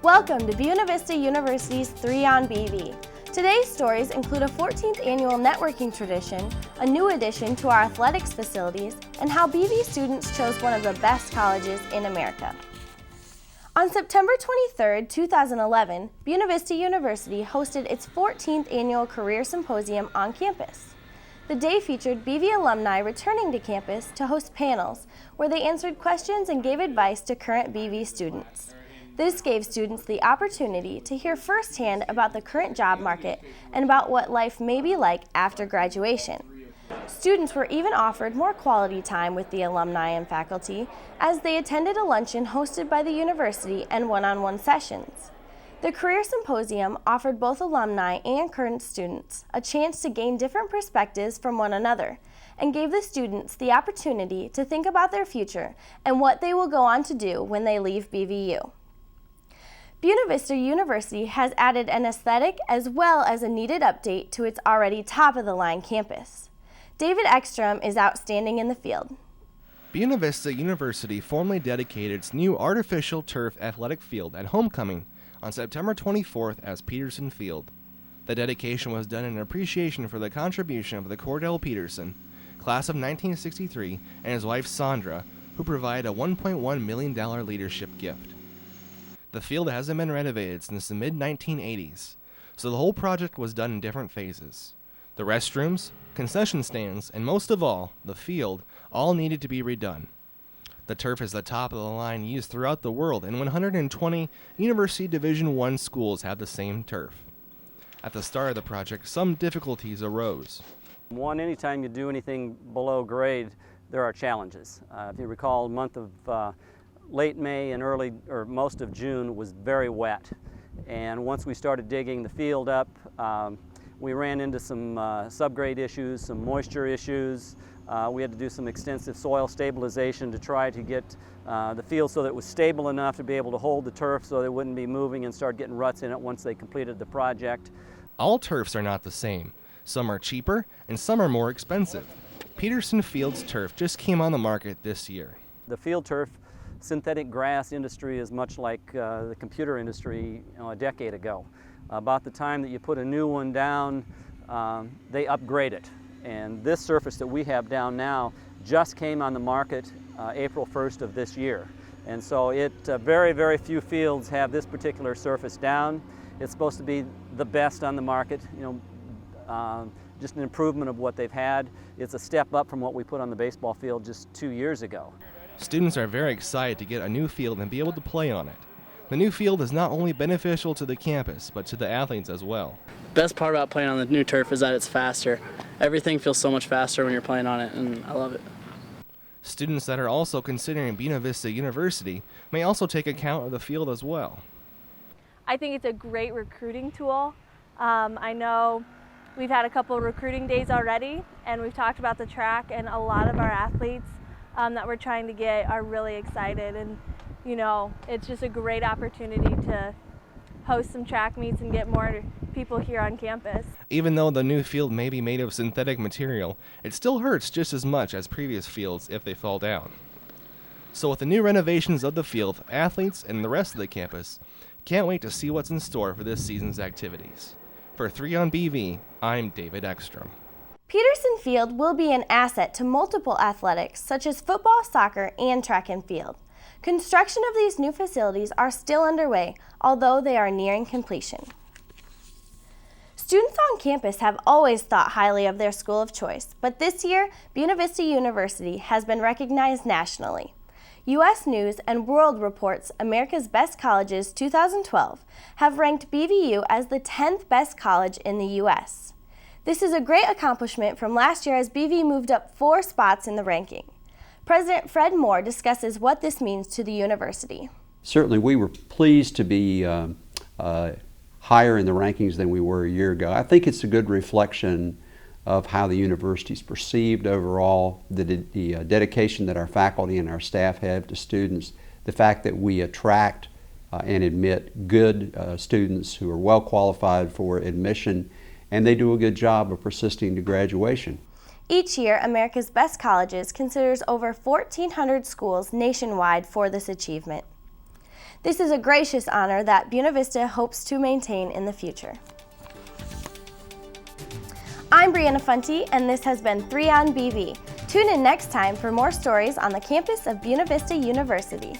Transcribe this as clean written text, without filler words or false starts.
Welcome to Buena Vista University's 3 on BV. Today's stories include a 14th annual networking tradition, a new addition to our athletics facilities, and how BV students chose one of the best colleges in America. On September 23, 2011, Buena Vista University hosted its 14th annual Career Symposium on campus. The day featured BV alumni returning to campus to host panels where they answered questions and gave advice to current BV students. This gave students the opportunity to hear firsthand about the current job market and about what life may be like after graduation. Students were even offered more quality time with the alumni and faculty as they attended a luncheon hosted by the university and one-on-one sessions. The Career Symposium offered both alumni and current students a chance to gain different perspectives from one another and gave the students the opportunity to think about their future and what they will go on to do when they leave BVU. Buena Vista University has added an aesthetic as well as a needed update to its already top-of-the-line campus. David Ekstrom is outstanding in the field. Buena Vista University formally dedicated its new artificial turf athletic field at homecoming on September 24th as Peterson Field. The dedication was done in appreciation for the contribution of the Cordell Peterson, class of 1963, and his wife Sandra, who provided a $1.1 million leadership gift. The field hasn't been renovated since the mid-1980s, so the whole project was done in different phases. The restrooms, concession stands, and most of all, the field, all needed to be redone. The turf is the top of the line used throughout the world, and 120 University Division I schools have the same turf. At the start of the project, some difficulties arose. Anytime you do anything below grade, there are challenges. If you recall, the month of late May and most of June was very wet, and once we started digging the field up, we ran into some subgrade issues, some moisture issues. We had to do some extensive soil stabilization to try to get the field so that it was stable enough to be able to hold the turf so they wouldn't be moving and start getting ruts in it once they completed the project. All turfs are not the same. Some are cheaper and some are more expensive. Peterson Field's turf just came on the market this year. The field turf synthetic grass industry is much like the computer industry a decade ago. About the time that you put a new one down, they upgrade it. And this surface that we have down now just came on the market April 1st of this year. And so very, very few fields have this particular surface down. It's supposed to be the best on the market, just an improvement of what they've had. It's a step up from what we put on the baseball field just 2 years ago. Students are very excited to get a new field and be able to play on it. The new field is not only beneficial to the campus, but to the athletes as well. Best part about playing on the new turf is that it's faster. Everything feels so much faster when you're playing on it, and I love it. Students that are also considering Buena Vista University may also take account of the field as well. I think it's a great recruiting tool. I know we've had a couple of recruiting days already, and we've talked about the track, and a lot of our athletes that we're trying to get are really excited, and it's just a great opportunity to host some track meets and get more people here on campus. Even though the new field may be made of synthetic material, it still hurts just as much as previous fields if they fall down. So with the new renovations of the field, athletes and the rest of the campus can't wait to see what's in store for this season's activities. For 3 on BV, I'm David Ekstrom. Peterson Field will be an asset to multiple athletics such as football, soccer, and track and field. Construction of these new facilities are still underway, although they are nearing completion. Students on campus have always thought highly of their school of choice, but this year, Buena Vista University has been recognized nationally. U.S. News and World Report's America's Best Colleges 2012 have ranked BVU as the 10th best college in the U.S. This is a great accomplishment from last year as BV moved up 4 spots in the ranking. President Fred Moore discusses what this means to the university. Certainly we were pleased to be higher in the rankings than we were a year ago. I think it's a good reflection of how the university is perceived overall, the dedication that our faculty and our staff have to students, the fact that we attract and admit good students who are well qualified for admission, and they do a good job of persisting to graduation. Each year, America's Best Colleges considers over 1,400 schools nationwide for this achievement. This is a gracious honor that Buena Vista hopes to maintain in the future. I'm Brianna Funte, and this has been 3 on BV. Tune in next time for more stories on the campus of Buena Vista University.